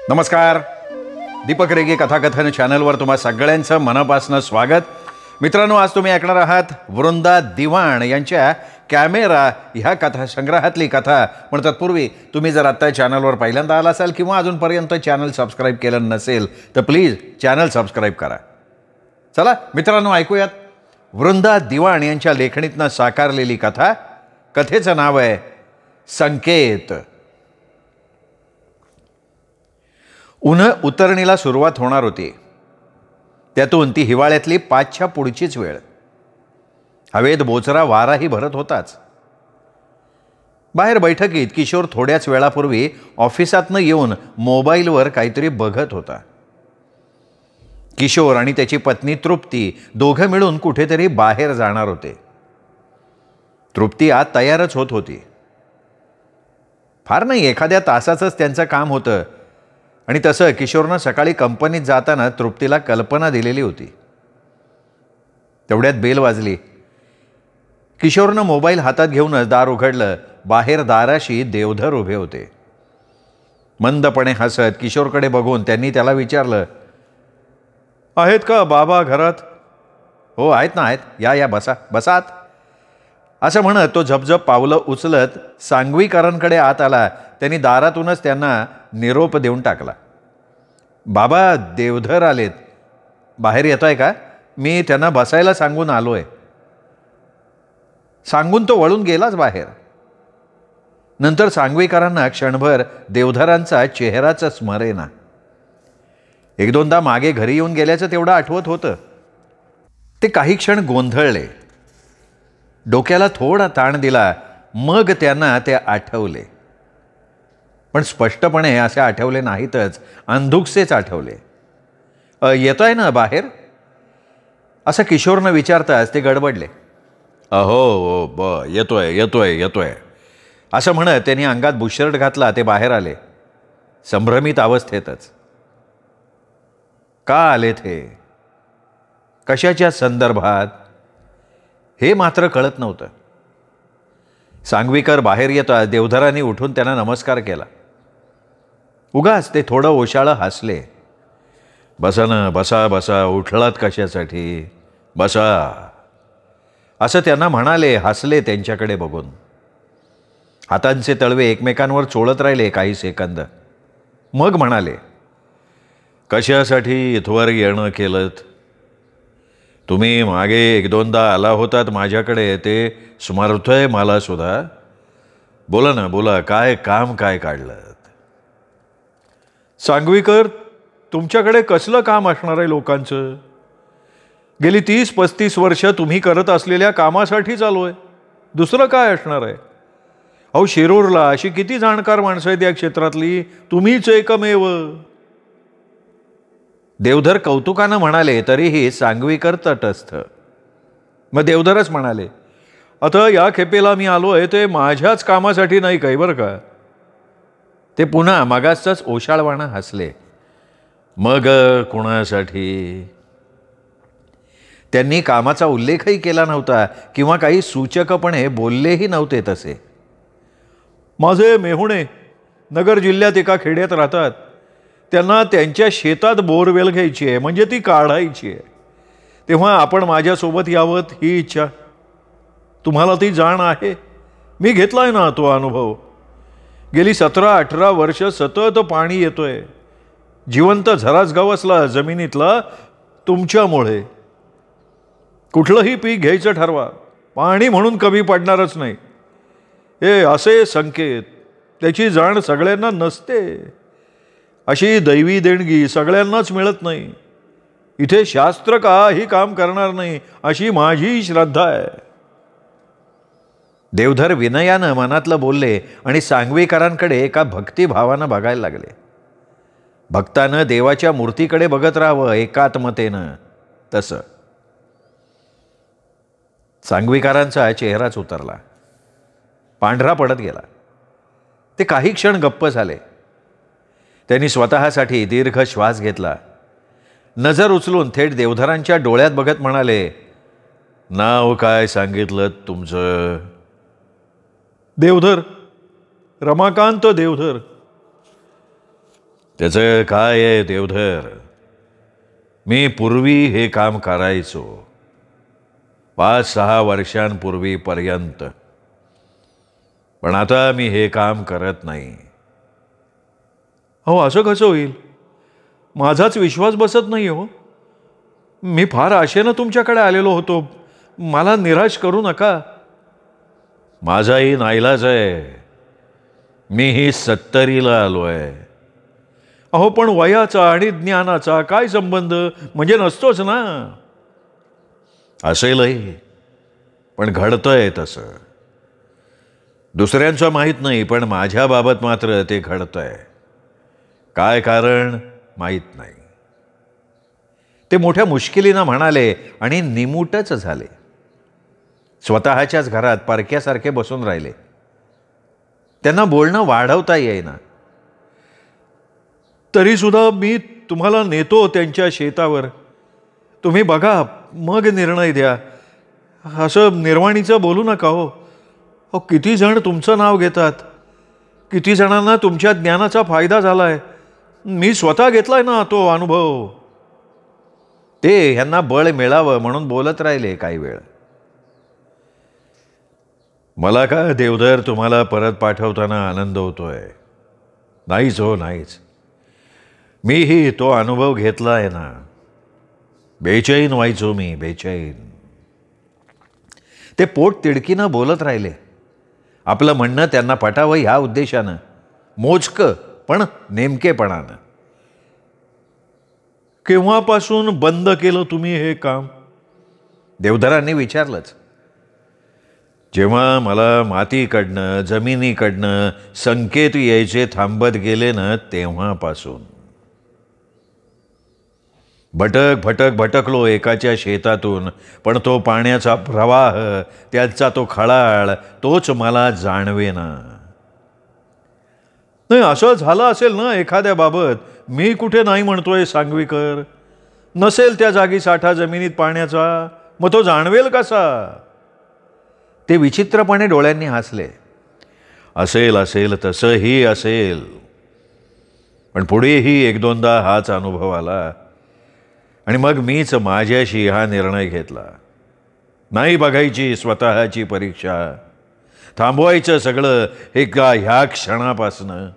नमस्कार. दीपक रेगे कथाकथन चॅनलवर तुम्हा सगळ्यांचं मनापासून स्वागत. मित्रांनो, आज तुम्ही ऐकणार आहात वृंदा दिवाण यांच्या कॅमेरा ह्या कथासंग्रहातली कथा. पण तत्पूर्वी तुम्ही जर आत्ता चॅनलवर पहिल्यांदा आला असाल किंवा अजूनपर्यंत चॅनल सबस्क्राईब केलं नसेल तर प्लीज चॅनल सबस्क्राईब करा. चला मित्रांनो, ऐकूयात वृंदा दिवाण यांच्या लेखणीतनं साकारलेली कथा. कथेचं नाव आहे संकेत. उन्ह उतरणीला सुरुवात होणार होती. त्यातून ती हिवाळ्यातली 5च्या पुढचीच वेळ. हवेत बोचरा वाराही भरत होताच. बाहेर बैठकीत किशोर थोड्याच वेळापूर्वी ऑफिसातनं येऊन मोबाईलवर काहीतरी बघत होता. किशोर आणि त्याची पत्नी तृप्ती दोघं मिळून कुठेतरी बाहेर जाणार होते. तृप्ती आत तयारच होत होती. फार नाही, एखाद्या तासाचंच त्यांचं काम होतं. आणि तसं किशोरनं सकाळी कंपनीत जाताना तृप्तीला कल्पना दिलेली होती. तेवढ्यात बेल वाजली. किशोरनं मोबाईल हातात घेऊनच दार उघडलं. बाहेर दाराशी देवधर उभे होते. मंदपणे हसत किशोरकडे बघून त्यांनी त्याला विचारलं, आहेत का बाबा घरात? हो आहेत ना, आहेत. या या, बसा बसात. असं म्हणत तो झपझप पावलं उचलत सांगवीकरांकडे आत आला. त्यांनी दारातूनच त्यांना निरोप देऊन टाकला. बाबा देवधर आलेत. बाहेर येतोय का? मी त्यांना बसायला सांगून आलोय. सांगून तो वळून गेलाच बाहेर. नंतर सांगवीकरांना क्षणभर देवधरांचा चेहराच स्मरेना. एक दोनदा मागे घरी येऊन गेल्याचं तेवढं आठवत होतं. ते काही क्षण गोंधळले. डोक्याला थोडा ताण दिला. मग त्यांना ते आठवले. पण स्पष्टपणे असे आठवले नाहीतच, अंधुकसेच आठवले. येतोय ना बाहेर? असं किशोरनं विचारताच ते गडबडले. हो येतोय येतोय येतोय असं म्हणत त्यांनी अंगात बुशर्ट घातला. ते बाहेर आले, संभ्रमित अवस्थेतच. का आले ते? कशाच्या संदर्भात? हे मात्र कळत नव्हतं. सांगवीकर बाहेर येताच देवधरांनी उठून त्यांना नमस्कार केला. उगाच ते थोडं ओशाळं हसले. बसा ना, बसा बसा, उठलात कशासाठी? बसा असं त्यांना म्हणाले. हसले त्यांच्याकडे बघून. हातांचे तळवे एकमेकांवर चोळत राहिले काही सेकंद. मग म्हणाले, कशासाठी इथवर येणं केलंत? तुम्ही मागे एक दोनदा आला होतात माझ्याकडे, ते स्मरतोय मला सुद्धा. बोला ना, बोला, काय काम काय काढलं? सांगवीकर, तुमच्याकडे कसलं काम असणार आहे लोकांचं? गेली 30-35 वर्ष तुम्ही करत असलेल्या कामासाठी चालू आहे. दुसरं काय असणार आहे? अहो, शिरूरला अशी किती जाणकार माणसं आहेत या क्षेत्रातली, तुम्हीच एकमेव. देवधर कौतुकानं म्हणाले, तरीही सांगवीकर तटस्थ. मग देवधरच म्हणाले, आता या खेपेला मी आलोय ते माझ्याच कामासाठी नाही काही, बरं का? ते पुन्हा मगाचच ओशाळवाणं हसले. मग कुणासाठी? त्यांनी कामाचा उल्लेखही केला नव्हता किंवा काही सूचकपणे बोललेही नव्हते तसे. माझे मेहुणे नगर जिल्ह्यात एका खेड्यात राहतात. त्यांना त्यांच्या शेतात बोरवेल घ्यायची आहे, म्हणजे ती काढायची आहे. तेव्हा आपण माझ्यासोबत यावं ही इच्छा. तुम्हाला ती जाण आहे. मी घेतलाय ना तो अनुभव. गेली 17-18 वर्ष सतत पाणी येतोय. जिवंत झराच गवसला जमिनीतला तुमच्यामुळे. कुठलंही पीक घ्यायचं ठरवा, पाणी म्हणून कमी पडणारच नाही. हे असे संकेत, त्याची जाण सगळ्यांना नसते. अशी दैवी देणगी सगळ्यांनाच मिळत नाही. इथे शास्त्र काही काम करणार नाही अशी माझी श्रद्धा आहे. देवधर विनयानं मनातलं बोलले आणि सांगवीकरांकडे एका भक्तिभावानं बघायला लागले. भक्तानं देवाच्या मूर्तीकडे बघत राहावं एकात्मतेनं, तसं. सांगवीकरांचा चेहराच उतरला, पांढरा पडत गेला. ते काही क्षण गप्प झाले. त्यांनी स्वतःसाठी दीर्घ श्वास घेतला. नजर उचलून थेट देवधरांच्या डोळ्यात बघत म्हणाले, नाव काय सांगितलं तुमचं? देवधर, रमाकांत देवधर. त्याचं काय आहे देवधर, मी पूर्वी हे काम करायचो 5-6 वर्षांपूर्वीपर्यंत, पण आता मी हे काम करत नाही. हो, असं कसं होईल? माझाच विश्वास बसत नाही हो. मी फार आशेनं तुमच्याकडे आलेलो होतो, मला निराश करू नका. माझाही नाईलाज आहे, मीही 70ला आलोय. अहो, पण वयाचा आणि ज्ञानाचा काय संबंध? म्हणजे नसतोच ना. असेलही, पण घडतंय तसं. दुसऱ्यांचं माहीत नाही, पण माझ्याबाबत मात्र ते घडतंय. काय कारण माहीत नाही. ते मोठ्या मुश्किलीनं म्हणाले आणि निमूटच झाले. स्वतःच्याच घरात परक्यासारखे बसून राहिले. त्यांना बोलणं वाढवता येईना. तरीसुद्धा मी तुम्हाला नेतो त्यांच्या शेतावर, तुम्ही बघा, मग निर्णय द्या. असं निर्वाणीचं बोलू नका हो. अहो, किती जण तुमचं नाव घेतात, किती जणांना तुमच्या ज्ञानाचा फायदा झालाय. मी स्वतः घेतलाय ना तो अनुभव. ते ह्यांना बळ मिळावं म्हणून बोलत राहिले काही वेळ. मला का देवधर तुम्हाला परत पाठवताना आनंद होतोय? नाहीच हो, नाहीच. मीही तो अनुभव घेतला आहे ना. बेचैन व्हायचो मी, बेचैन. ते पोट तिडकीनं बोलत राहिले. आपलं म्हणणं त्यांना पटावं ह्या उद्देशानं, मोजकं पण नेमकेपणानं. केव्हापासून बंद केलं तुम्ही हे काम? देवधरांनी विचारलंच. जेव्हा मला मातीकडनं, जमिनीकडनं संकेत यायचे थांबत गेले ना, तेव्हापासून. भटकलो एकाच्या शेतातून, पण तो पाण्याचा प्रवाह, त्याचा तो खळाळ, तोच मला जाणवेना. नाही, असं झालं असेल ना एखाद्या बाबत. मी कुठे नाही म्हणतोय सांगवीकर. नसेल त्या जागी साठा जमिनीत पाण्याचा, मग तो जाणवेल कसा? ते विचित्रपणे डोळ्यांनी हसले. असेल तसंही असेल, पण पुढेही 1-2दा हाच अनुभव आला आणि मग मीच माझ्याशी हा निर्णय घेतला. नाही बघायची स्वतःची परीक्षा, थांबवायचं सगळं ह्या क्षणापासनं.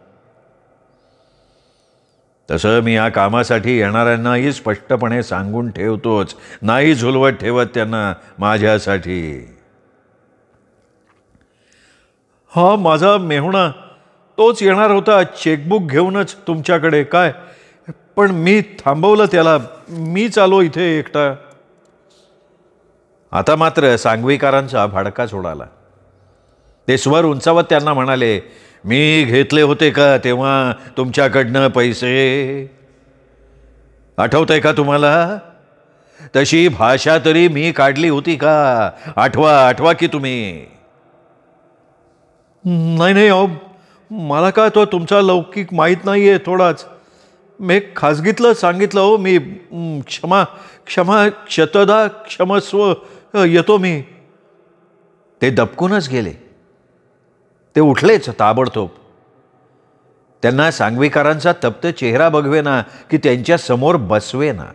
तसं मी या कामासाठी येणाऱ्यांनाही स्पष्टपणे सांगून ठेवतोच, नाही झुलवत ठेवत त्यांना माझ्यासाठी. हा माझा मेहुणा तोच येणार होता चेकबुक घेऊनच तुमच्याकडे. काय पण मी थांबवलं त्याला. मीच आलो इथे एकटा. आता मात्र सांगवीकरांचा भडकाच उडाला. ते स्वर उंचावत त्यांना म्हणाले, मी घेतले होते का तेव्हा तुमच्याकडनं पैसे? आठवतंय का तुम्हाला? तशी भाषा तरी मी काढली होती का? आठवा की तुम्ही. नाही अहो, मला काय तो तुमचा लौकिक माहीत नाही आहे थोडाच. मी खाजगीतलं सांगितलं हो. मी क्षमा क्षतदा क्षमस्व, येतो मी. ते दबकूनच गेले. ते उठलेच ताबडतोब. त्यांना सांगवीकरांचा तप्त चेहरा बघवेना की त्यांच्या समोर बसवेना.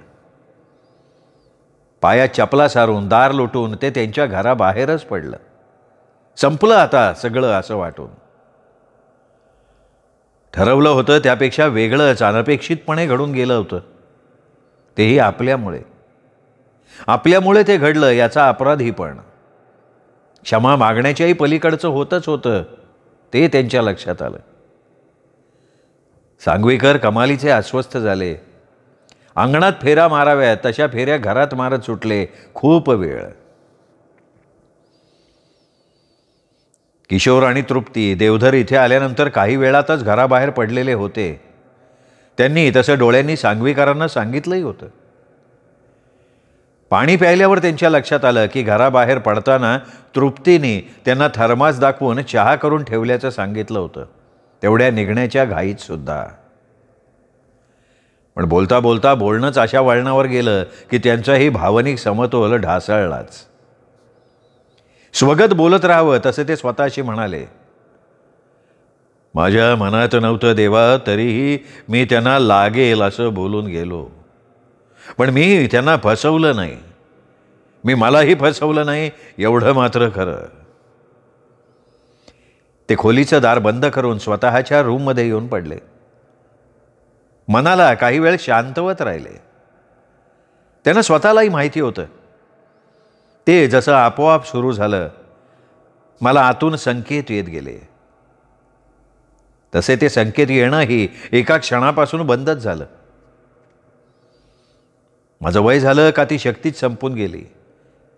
पायात चपला सारून दार लोटून ते त्यांच्या घराबाहेरच पडलं. संपलं आता सगळं असं वाटून. ठरवलं होतं त्यापेक्षा वेगळंच अनपेक्षितपणे घडून गेलं होतं. तेही आपल्यामुळे ते घडलं याचा अपराधी पण. क्षमा मागण्याच्याही पलीकडचं होतच होतं ते त्यांच्या लक्षात आलं. सांगवीकर कमालीचे अस्वस्थ झाले. अंगणात फेरा माराव्यात तशा फेऱ्या घरात मारत सुटले. खूप वेळ. किशोर आणि तृप्ती देवधर इथे आल्यानंतर काही वेळातच घराबाहेर पडलेले होते. त्यांनी तसं डोळ्यांनी सांगवीकरांना सांगितलंही होतं. पाणी प्यायल्यावर त्यांच्या लक्षात आलं की घराबाहेर पडताना तृप्तीने त्यांना थर्मास दाखवून चहा करून ठेवल्याचं सांगितलं होतं, तेवढ्या निघण्याच्या घाईत सुद्धा. पण बोलता बोलता बोलणंच अशा वळणावर गेलं की त्यांचाही भावनिक समतोल ढासळलाच. स्वगत बोलत राहावं तसे ते स्वतःशी म्हणाले, माझ्या मनात नव्हतं देवा, तरीही मी त्यांना लागेल असं बोलून गेलो. पण मी त्यांना फसवलं नाही. मी मलाही फसवलं नाही एवढं मात्र खरं. ते खोलीचं दार बंद करून स्वतःच्या रूममध्ये येऊन पडले. मनाला काही वेळ शांतवत राहिले. त्यांना स्वतःलाही माहिती होतं ते जसं आपोआप सुरू झालं, मला आतून संकेत येत गेले. तसे ते संकेत येणंही एका क्षणापासून बंदच झालं. माझं वय झालं का ती शक्तीच संपून गेली.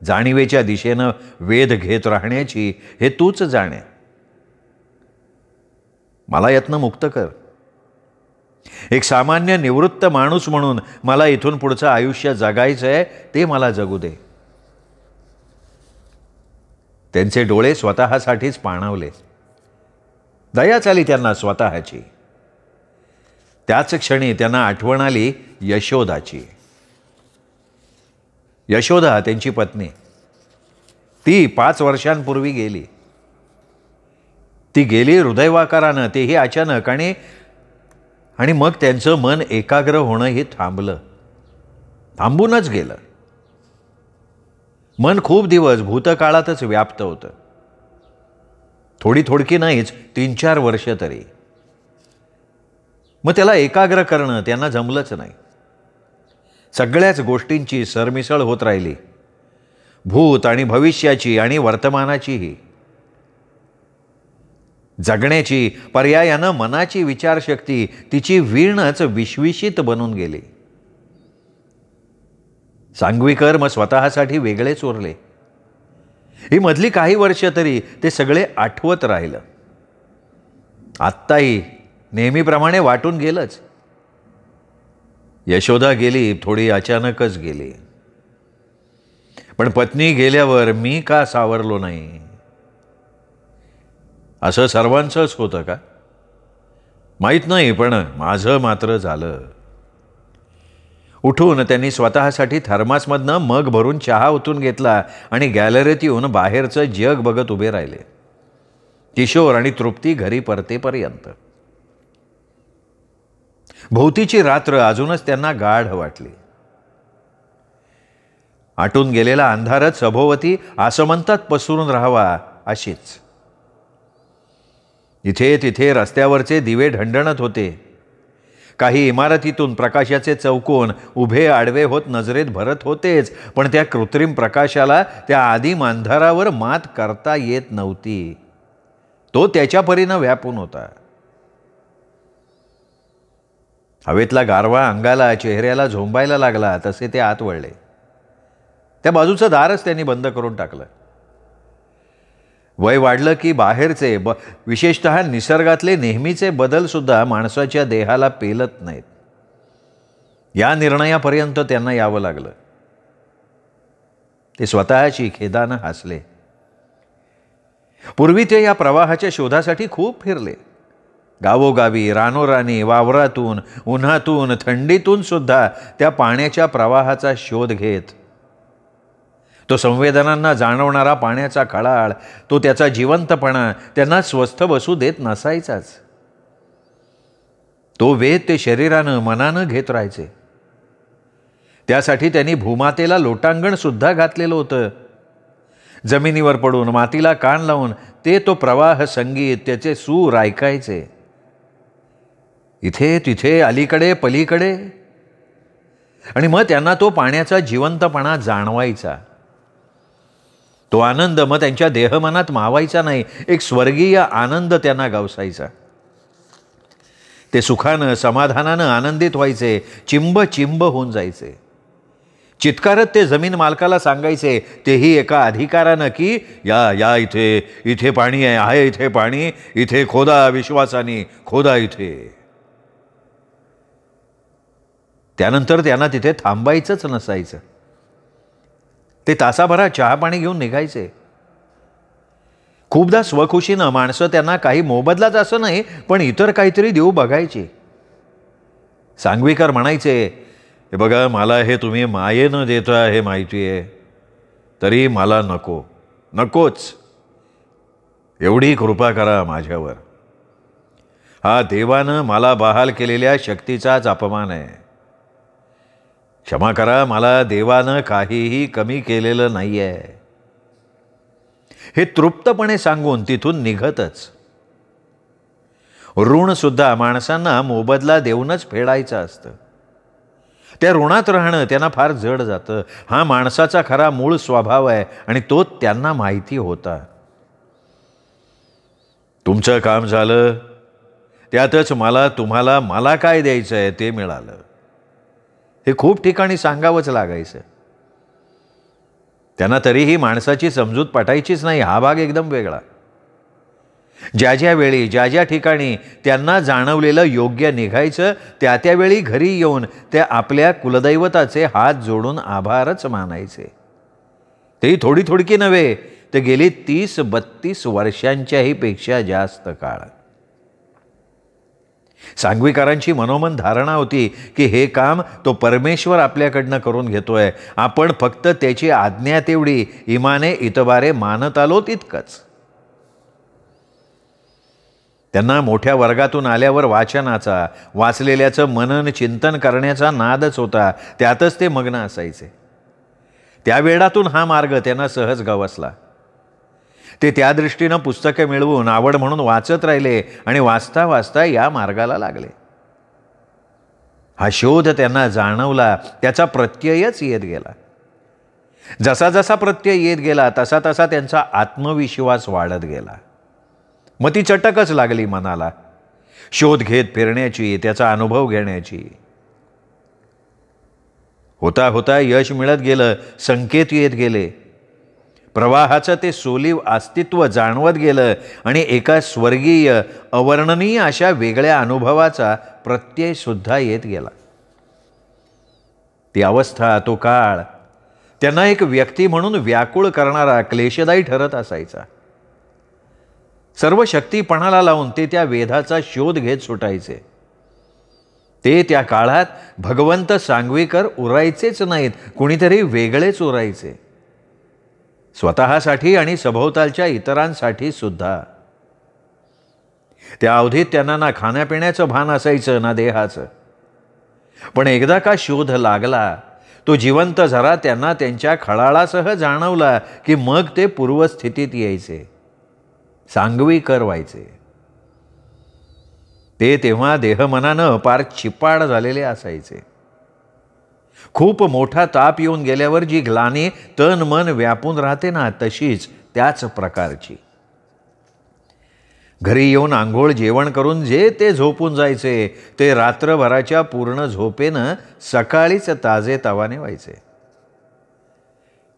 जाणीवेच्या दिशेनं वेध घेत राहण्याची हे तूच जाणे. मला यातनं मुक्त कर. एक सामान्य निवृत्त माणूस म्हणून मला इथून पुढचं आयुष्य जगायचं आहे, ते मला जगू दे. त्यांचे डोळे स्वतःसाठीच पाणावले. दयाच आली त्यांना स्वतःची. त्याच क्षणी त्यांना आठवण आली यशोदाची. यशोदा त्यांची पत्नी. ती 5 वर्षांपूर्वी गेली. ती गेली हृदयवाकारानं, तेही अचानक. आणि मग त्यांचं मन एकाग्र होणंही थांबलं. थांबूनच गेलं. मन खूप दिवस भूतकाळातच व्याप्त होतं. थोडी थोडकी नाहीच, 3-4 वर्ष तरी. मग त्याला एकाग्र करणं त्यांना जमलंच नाही. सगळ्याच गोष्टींची सरमिसळ होत राहिली. भूत आणि भविष्याची आणि वर्तमानाचीही. जगण्याची पर्यायानं मनाची विचारशक्ती तिची वीणच विश्विषित बनून गेली. सांगवीकर मग स्वतःसाठी वेगळेच उरले. ही मधली काही वर्ष तरी ते सगळे आठवत राहिलं. आत्ताही नेहमीप्रमाणे वाटून गेलंच. यशोदा गेली, थोडी अचानकच गेली. पण पत्नी गेल्यावर मी का सावरलो नाही? असं सर्वांचंच होतं का? माहीत नाही, पण माझं मात्र झालं. उठून त्यांनी स्वतःसाठी थर्मासमधनं मग भरून चहा ओतून घेतला आणि गॅलरीत येऊन बाहेरचं जग बघत उभे राहिले. किशोर आणि तृप्ती घरी परतेपर्यंत. भोवतीची रात्र अजूनच त्यांना गाढ वाटली. आटून गेलेला अंधारच सभोवती आसमंतात पसरून राहावा अशीच. इथे तिथे रस्त्यावरचे दिवे ढणढणत होते. काही इमारतीतून प्रकाशाचे चौकोन उभे आडवे होत नजरेत भरत होतेच, पण त्या कृत्रिम प्रकाशाला, त्या आदिम अंधारावर मात करता येत नव्हती. तो त्याच्या परीनं व्यापून होता. हवेतला गारवा अंगाला, चेहऱ्याला झोंबायला लागला तसे ते आत वळले. त्या बाजूचं दारच त्यांनी बंद करून टाकलं. वय वाढलं की बाहेरचे विशेषतः निसर्गातले नेहमीचे बदलसुद्धा माणसाच्या देहाला पेलत नाहीत. या निर्णयापर्यंत त्यांना यावं लागलं. ते स्वतःची खेदानं हसले. पूर्वी ते या प्रवाहाच्या शोधासाठी खूप फिरले. गावोगावी, रानोरानी, वावरातून, उन्हातून, थंडीतून सुद्धा त्या पाण्याच्या प्रवाहाचा शोध घेत. तो संवेदनांना जाणवणारा पाण्याचा खळाळ, तो त्याचा जिवंतपणा त्यांना स्वस्थ बसू देत नसायचाच. तो वेध ते शरीरानं, मनानं घेत राहायचे. त्यासाठी त्यांनी भूमातेला लोटांगण सुद्धा घातलेलं होतं. जमिनीवर पडून, मातीला कान लावून ते तो प्रवाह संगीत, त्याचे सूर ऐकायचे. इथे तिथे, अलीकडे पलीकडे. आणि मग त्यांना तो पाण्याचा जिवंतपणा जाणवायचा. तो आनंद मग त्यांच्या देहमनात मावायचा नाही, एक स्वर्गीय आनंद त्यांना गवसायचा. ते सुखानं, समाधानानं आनंदित व्हायचे, चिंब चिंब होऊन जायचे. चित्कारत ते जमीन मालकाला सांगायचे, तेही एका अधिकारानं, की या या इथे पाणी आहे इथे पाणी, इथे खोदा विश्वासाने, खोदा इथे. त्यानंतर त्यांना तिथे थांबायचंच नसायचं. ते तासाभरात चहा पाणी घेऊन निघायचे. खूपदा स्वखुशीनं माणसं त्यांना काही मोबदलाच असं नाही, पण इतर काहीतरी देऊ बघायची. सांगवीकर म्हणायचे, हे बघा, मला हे तुम्ही मायेनं देता हे माहिती आहे, तरी मला नकोच. एवढी कृपा करा माझ्यावर. हा देवानं मला बहाल केलेल्या शक्तीचाच अपमान आहे. क्षमा करा, मला देवानं काहीही कमी केलेलं नाही आहे. हे तृप्तपणे सांगून तिथून निघतच. ऋण सुद्धा माणसांना मोबदला देऊनच फेडायचं असतं. त्या ऋणात राहणं त्यांना फार जड जातं. हा माणसाचा खरा मूळ स्वभाव आहे आणि तो त्यांना माहिती होता. तुमचं काम झालं, त्यातच तुम्हाला काय द्यायचं आहे ते मिळालं. हे खूप ठिकाणी सांगावंच लागायचं. त्यांना तरीही माणसाची समजूत पटायचीच नाही. हा भाग एकदम वेगळा. ज्या ज्या वेळी ज्या ज्या ठिकाणी त्यांना जाणवलेलं योग्य निघायचं, त्या वेळी घरी येऊन ते आपल्या कुलदैवताचे हात जोडून आभारच मानायचे. तेही थोडी थोडकी नव्हे, ते गेली 30-32 वर्षांच्याही पेक्षा जास्त काळ. सांगवीकरांची मनोमन धारणा होती की हे काम तो परमेश्वर आपल्याकडनं करून घेतोय. आपण फक्त त्याची आज्ञा तेवढी इमाने इतबारे मानत आलो तितकंच. त्यांना मोठ्या वर्गातून आल्यावर वाचनाचा, वाचलेल्याचं मनन चिंतन करण्याचा नादच होता. त्यातच ते मग्न असायचे. त्या वेळातून हा मार्ग त्यांना सहज गवसला. ते त्या दृष्टीनं पुस्तके मिळवून आवड म्हणून वाचत राहिले आणि वाचता वाचता या मार्गाला लागले. हा शोध त्यांना जाणवला, त्याचा प्रत्ययच येत गेला. जसा जसा प्रत्यय येत गेला तसा तसा त्यांचा आत्मविश्वास वाढत गेला. मग ती चटकच लागली मनाला, शोध घेत फिरण्याची, त्याचा अनुभव घेण्याची. होता होता यश मिळत गेलं, संकेत येत गेले. प्रवाहाचं ते सोलीव अस्तित्व जाणवत गेलं आणि एका स्वर्गीय अवर्णनीय अशा वेगळ्या अनुभवाचा प्रत्यय सुद्धा येत गेला. ती अवस्था, तो काळ त्यांना एक व्यक्ती म्हणून व्याकुळ करणारा, क्लेशदायी ठरत असायचा. सर्व शक्ती पणाला लावून ते त्या वेधाचा शोध घेत सुटायचे. ते त्या काळात भगवंत सांगवीकर उरायचेच नाहीत, कुणीतरी वेगळेच उरायचे. स्वतःसाठी आणि सभोवतालच्या इतरांसाठी सुद्धा. त्या अवधीत त्यांना ना खाण्यापिण्याचं भान असायचं ना देहाचं. पण एकदा का शोध लागला, तो जिवंत झरा त्यांना त्यांच्या खळाळासह जाणवला की मग ते पूर्वस्थितीत यायचे, सांगवीकर व्हायचे. ते तेव्हा देहमनानं पार चिपाड झालेले असायचे. खूप मोठा ताप येऊन गेल्यावर जी ग्लानी तन मन व्यापून राहते ना, तशीच त्याच प्रकारची. घरी येऊन आंघोळ जेवण करून जे ते झोपून जायचे, ते रात्रभराच्या पूर्ण झोपेनं सकाळीच ताजे तवाने व्हायचे.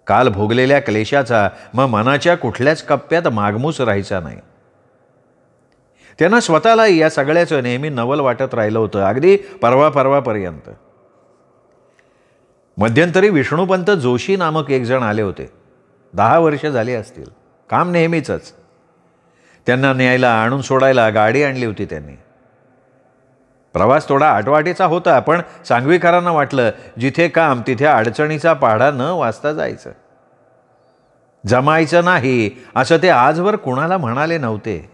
काल भोगलेल्या क्लेशाचा मग मनाच्या कुठल्याच कप्प्यात मागमूस राहायचा नाही. त्यांना स्वतःला या सगळ्याचं नेहमी नवल वाटत राहिलं होतं, अगदी परवापर्यंत. मध्यंतरी विष्णुपंत जोशी नामक एक जण आले होते. 10 वर्ष झाली असतील. काम नेहमीचंच. त्यांना न्यायला आणून सोडायला गाडी आणली होती त्यांनी. प्रवास थोडा आटवाटीचा होता, पण सांगवीकरांना वाटलं जिथे काम तिथे अडचणीचा पाढा न वाचता जायचं. जमायचं नाही असं ते आजवर कुणाला म्हणाले नव्हते.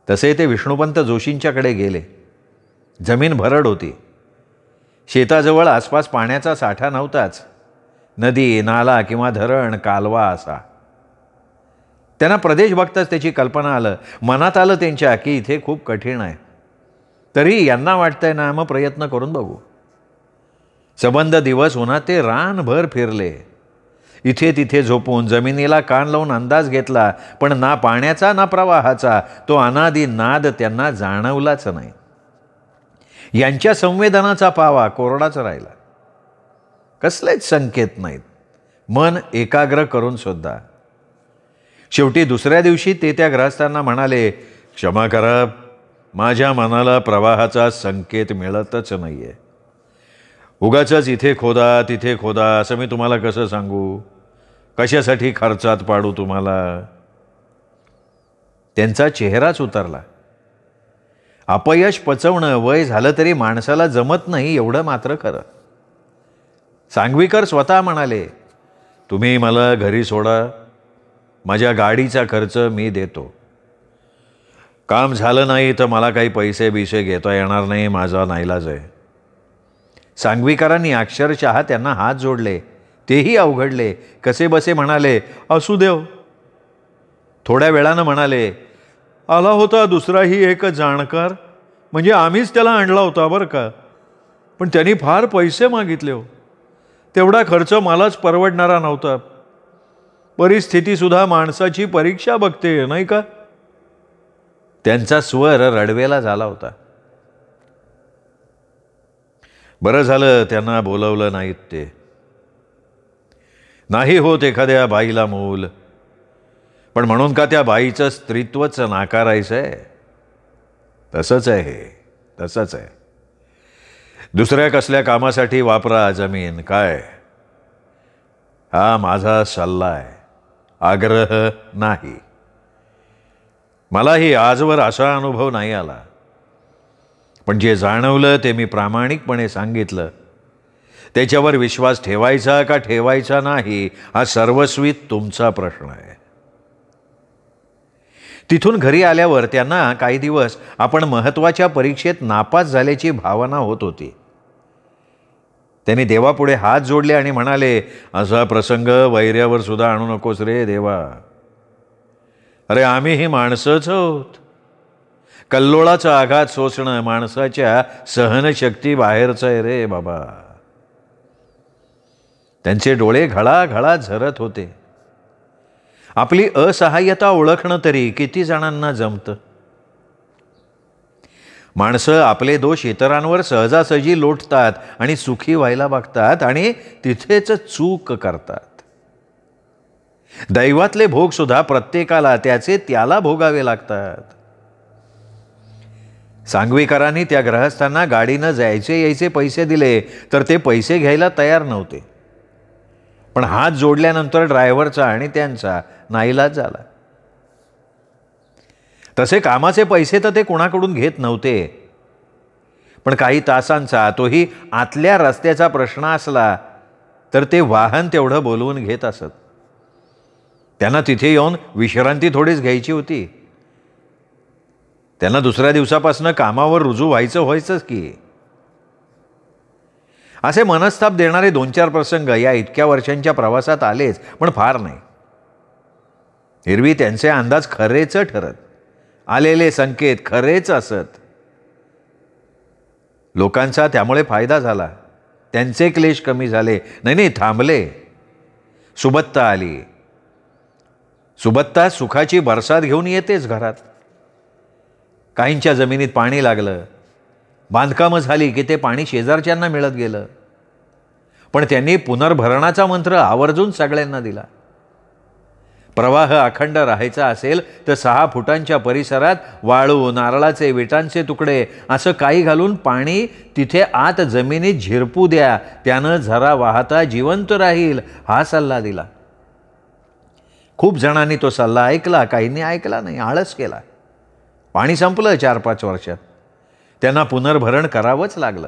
तसे ते विष्णुपंत जोशींच्याकडे गेले. जमीन भरड होती. शेताजवळ आसपास पाण्याचा साठा नव्हताच. नदी, नाला किंवा धरण, कालवा असा. त्यांना प्रदेश बघताच त्याची कल्पना आलं. मनात आलं त्यांच्या की इथे खूप कठीण आहे. तरी यांना वाटतंय ना, मग प्रयत्न करून बघू. सबंध दिवस उन्हात ते रानभर फिरले. इथे तिथे झोपून जमिनीला कान लावून अंदाज घेतला, पण ना पाण्याचा ना प्रवाहाचा तो अनादी नाद त्यांना जाणवलाच नाही. यांच्या संवेदनाचा पावा कोरडाच राहिला. कसलेच संकेत नाहीत, मन एकाग्र करून सुद्धा. शेवटी दुसऱ्या दिवशी ते त्या ग्रहस्थांना म्हणाले, क्षमा करा, माझ्या मनाला प्रवाहाचा संकेत मिळतच नाही आहे. उगाचच इथे खोदा तिथे खोदा असं मी तुम्हाला कसं सांगू? कशासाठी खर्चात पाडू तुम्हाला? त्यांचा चेहराच उतरला. अपयश पचवणं वय झालं तरी माणसाला जमत नाही एवढं मात्र खरं. सांगवीकर स्वतः म्हणाले, तुम्ही मला घरी सोडा, माझ्या गाडीचा खर्च मी देतो. काम झालं नाही तर मला काही पैसे बिसे घेता येणार नाही, माझा नाईलाज आहे. सांगवीकरांनी अक्षरशः त्यांना हात जोडले, तेही अवघडले. कसे बसे म्हणाले, असू देव. थोड्या वेळानं म्हणाले, आला होता दुसराही एक जाणकार, म्हणजे आम्हीच त्याला आणला होता बरं का, पण त्यांनी फार पैसे मागितले हो. तेवढा खर्च मलाच परवडणारा नव्हता. परिस्थितीसुद्धा माणसाची परीक्षा बघते नाही का. त्यांचा स्वर रडवेला झाला होता. बरं झालं त्यांना बोलवलं नाहीत ते. नाही होत एखाद्या बाईला मूल, पण म्हणून का त्या बाईचं स्त्रीत्वच नाकारायचं आहे? तसंच आहे हे, तसंच आहे. दुसऱ्या कसल्या कामासाठी वापरा जमीन, काय हा माझा सल्ला आहे, आग्रह नाही. मलाही आजवर असा अनुभव नाही आला, पण जे जाणवलं ते मी प्रामाणिकपणे सांगितलं. त्याच्यावर विश्वास ठेवायचा का ठेवायचा नाही हा सर्वस्वी तुमचा प्रश्न आहे. तिथून घरी आल्यावर त्यांना काही दिवस आपण महत्त्वाच्या परीक्षेत नापास झाल्याची भावना होत होती. त्यांनी देवापुढे हात जोडले आणि म्हणाले, असा प्रसंग वैऱ्यावर सुद्धा आणू नकोस रे देवा. अरे आम्हीही माणसंच आहोत. कल्लोळाचा आघात सोसणं माणसाच्या सहनशक्ती बाहेरचं आहे रे बाबा. त्यांचे डोळे घळाघळा झरत होते. आपली असहाय्यता ओळखणं तरी किती जणांना जमतं. माणसं आपले दोष इतरांवर सहजासहजी लोटतात आणि सुखी व्हायला बघतात आणि तिथेच चूक करतात. दैवातले भोग सुद्धा प्रत्येकाला त्याचे त्याला भोगावे लागतात. सांगवीकरांनी त्या ग्रहस्थांना गाडीनं जायचे यायचे पैसे दिले तर ते पैसे घ्यायला तयार नव्हते. पण हात जोडल्यानंतर ड्रायव्हरचा आणि त्यांचा नाईलाज झाला. तसे कामाचे पैसे तर ते कोणाकडून घेत नव्हते, पण काही तासांचा तोही आतल्या रस्त्याचा प्रश्न असला तर ते वाहन तेवढं बोलवून घेत असत. त्यांना तिथे येऊन विश्रांती थोडीच घ्यायची होती. त्यांना दुसऱ्या दिवसापासून कामावर रुजू व्हायचंच की. असे मनस्ताप देणारे 2-4 प्रसंग या इतक्या वर्षांच्या प्रवासात आलेच, पण फार नाही. एरवी त्यांचे अंदाज खरेच ठरत, आलेले संकेत खरेच असत. लोकांचा त्यामुळे फायदा झाला. त्यांचे क्लेश कमी झाले. नाही थांबले. सुबत्ता आली. सुबत्ता सुखाची बरसात घेऊन येतेच घरात. काहींच्या जमिनीत पाणी लागलं. बांधकामं झाली की ते पाणी शेजारच्यांना मिळत गेलं. पण त्यांनी पुनर्भरणाचा मंत्र आवर्जून सगळ्यांना दिला. प्रवाह अखंड राहायचा असेल तर 6 फुटांच्या परिसरात वाळू, नारळाचे, विटांचे तुकडे असं काही घालून पाणी तिथे आत जमिनीत झिरपू द्या. त्यानं झरा वाहता जिवंत राहील हा सल्ला दिला. खूप जणांनी तो सल्ला ऐकला, काहींनी ऐकला नाही, आळस केला. पाणी संपलं 4-5 वर्षात. त्यांना पुनर्भरण करावंच लागलं.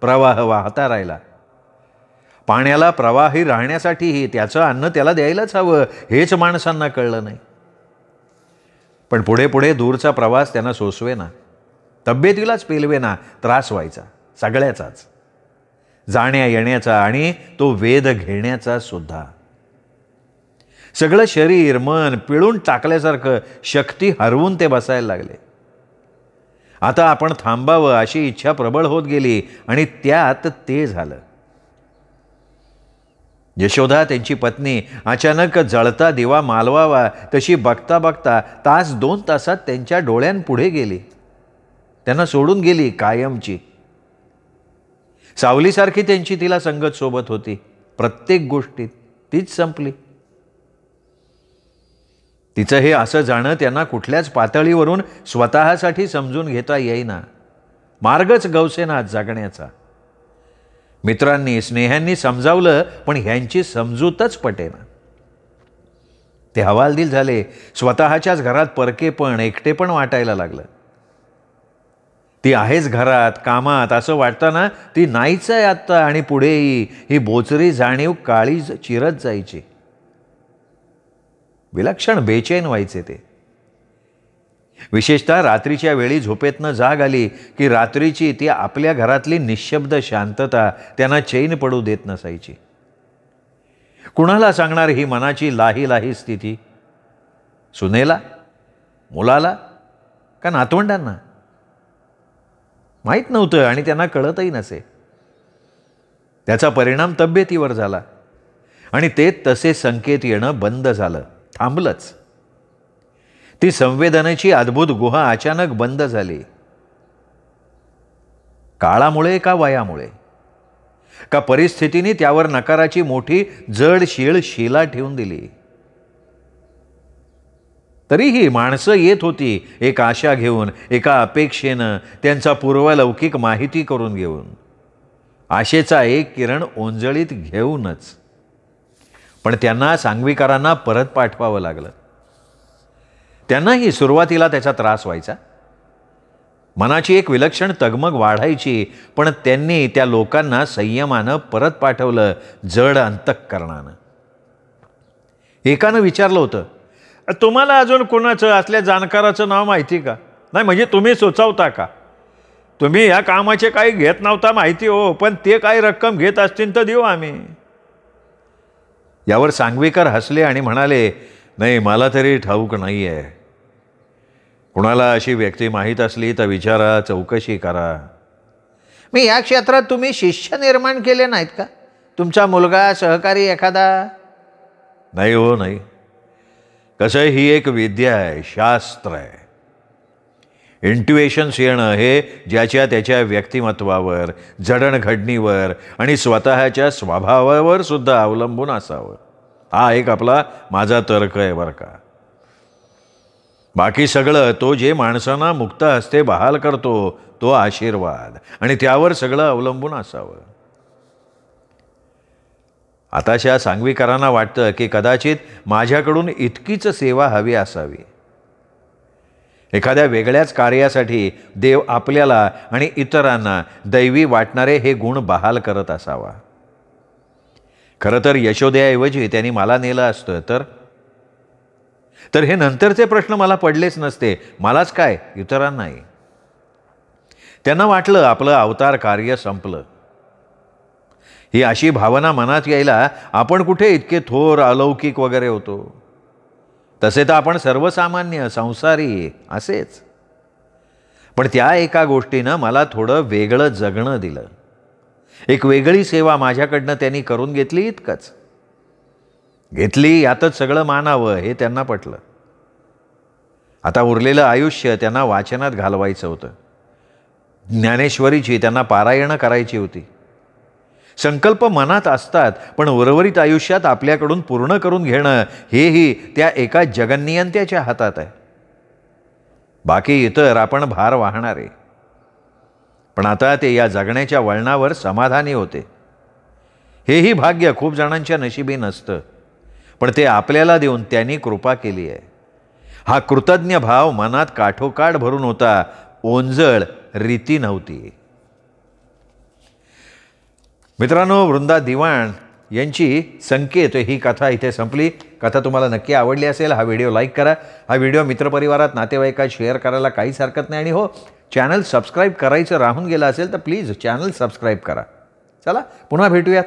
प्रवाह वाहता राहिला. पाण्याला प्रवाही राहण्यासाठीही त्याचं अन्न त्याला द्यायलाच हवं हेच माणसांना कळलं नाही. पण पुढे पुढे दूरचा प्रवास त्यांना सोसवेना, तब्येतीलाच पेलवेना, त्रास व्हायचा सगळ्याचाच, जाण्या येण्याचा आणि तो वेध घेण्याचा सुद्धा. सगळं शरीर मन पिळून टाकल्यासारखं शक्ती हरवून ते बसायला लागले. आता आपण थांबावं अशी इच्छा प्रबळ होत गेली आणि त्यात ते झालं. यशोदा त्यांची पत्नी अचानक जळता दिवा मालवावा तशी बघता बघता 1-2 तासात त्यांच्या डोळ्यांपुढे गेली. त्यांना सोडून गेली कायमची. सावलीसारखी त्यांची तिला संगत सोबत होती. प्रत्येक गोष्टीत तीच संपली. तिचं हे असं जाणं त्यांना कुठल्याच पातळीवरून स्वतःसाठी समजून घेता येईना. मार्गच गवसेना जगण्याचा. मित्रांनी स्नेहांनी समजावलं पण ह्यांची समजूतच पटेना. ते हवालदिल झाले. स्वतःच्याच घरात परकेपण एकटेपण वाटायला लागलं. ती आहेच घरात कामात असं वाटताना ती नाहीच आहे आत्ता आणि पुढेही ही बोचरी जाणीव काळी चिरत जायची. विलक्षण बेचैन व्हायचे ते. विशेषतः रात्रीच्या वेळी झोपेतनं जाग आली की रात्रीची ती आपल्या घरातली निशब्द शांतता त्यांना चैन पडू देत नसायची. कुणाला सांगणार ही मनाची लाही लाही स्थिती? सुनेला, मुलाला का नातवंडांना? माहीत नव्हतं आणि त्यांना कळतही नसे. त्याचा परिणाम तब्येतीवर झाला आणि ते तसे संकेत येणं बंद झालं, थांबलंच. ती संवेदनेची अद्भुत गुहा अचानक बंद झाली. काळामुळे का वयामुळे का परिस्थितीने त्यावर नकाराची मोठी जड शीळ शिला ठेवून दिली? तरीही माणसं येत होती एक आशा घेऊन, एका अपेक्षेनं, त्यांचा पूर्वलौकिक माहिती करून घेऊन, आशेचा एक किरण ओंजळीत घेऊनच. पण त्यांना सांगवीकरांना परत पाठवावं लागलं. त्यांनाही सुरुवातीला त्याचा त्रास व्हायचा. मनाची एक विलक्षण तगमग वाढायची, पण त्यांनी त्या लोकांना संयमानं परत पाठवलं, जड अंतःकरणानं. एकानं विचारलं होतं, तुम्हाला अजून कोणाचं असल्या जाणकाराचं नाव माहिती का? नाही म्हणजे तुम्ही सुचवता का? तुम्ही या कामाचे काही घेत नव्हता माहिती हो, पण ते काही रक्कम घेत असतील तर देऊ आम्ही. यावर सांगवीकर हसले आणि म्हणाले, नाही मला तरी ठाऊक नाही आहे. कुणाला अशी व्यक्ती माहीत असली तर विचारा, चौकशी करा. मी या क्षेत्रात तुम्ही शिष्य निर्माण केले नाहीत का? तुमचा मुलगा, सहकारी एखादा? नाही हो, नाही. कसं ही एक विद्या आहे, शास्त्र आहे. इंट्युएशन्स येणं हे ज्याच्या त्याच्या व्यक्तिमत्वावर, जडणघडणीवर आणि स्वतःच्या स्वभावावर सुद्धा अवलंबून असावं. हा एक माझा तर्क आहे बरं का. बाकी सगळं तो जे माणसांना मुक्त हस्ते बहाल करतो तो आशीर्वाद, आणि त्यावर सगळं अवलंबून असावं. आताच्या सांगवीकरांना वाटतं की कदाचित माझ्याकडून इतकीच सेवा हवी असावी. एखाद्या वेगळ्याच कार्यासाठी देव आपल्याला आणि इतरांना दैवी वाटणारे हे गुण बहाल करत असावा. खरं तर यशोदेऐवजी त्यांनी मला नेलं असतं तर हे नंतरचे प्रश्न मला पडलेच नसते. मलाच काय, इतरांनाही. त्यांना वाटलं आपलं अवतार कार्य संपलं. ही अशी भावना मनात यायला आपण कुठे इतके थोर, अलौकिक वगैरे होतो? तसे तर आपण सर्वसामान्य, संसारी असेच. पण त्या एका गोष्टीनं मला थोडं वेगळं जगणं दिलं. एक वेगळी सेवा माझ्याकडनं त्यांनी करून घेतली, इतकंच. घेतली यातच सगळं मानावं हे त्यांना पटलं. आता उरलेलं आयुष्य त्यांना वाचनात घालवायचं होतं. ज्ञानेश्वरीची त्यांना पारायणं करायची होती. संकल्प मनात असतात, पण उर्वरित आयुष्यात आपल्याकडून पूर्ण करून घेणं हेही त्या एका जगन्नियंत्याच्या हातात आहे. बाकी इतर आपण भार वाहणारे. पण आता ते या जगण्याच्या वळणावर समाधानी होते. हेही भाग्य खूप जणांच्या नशिबी नसतं, पण ते आपल्याला देऊन त्यांनी कृपा केली आहे. हा कृतज्ञ भाव मनात काठोकाठ भरून होता, ओंजळ रीती नव्हती. मित्रांनो, वृंदा दिवाण यांची संकेत ही कथा इथे संपली. कथा तुम्हाला नक्की आवडली असेल. हा व्हिडिओ लाईक करा. हा व्हिडिओ मित्रपरिवारात, नातेवाईकात शेअर करायला काहीच हरकत नाही. आणि हो, चॅनल सबस्क्राईब करायचं राहून गेलं असेल तर प्लीज चॅनल सबस्क्राईब करा. चला पुन्हा भेटूयात.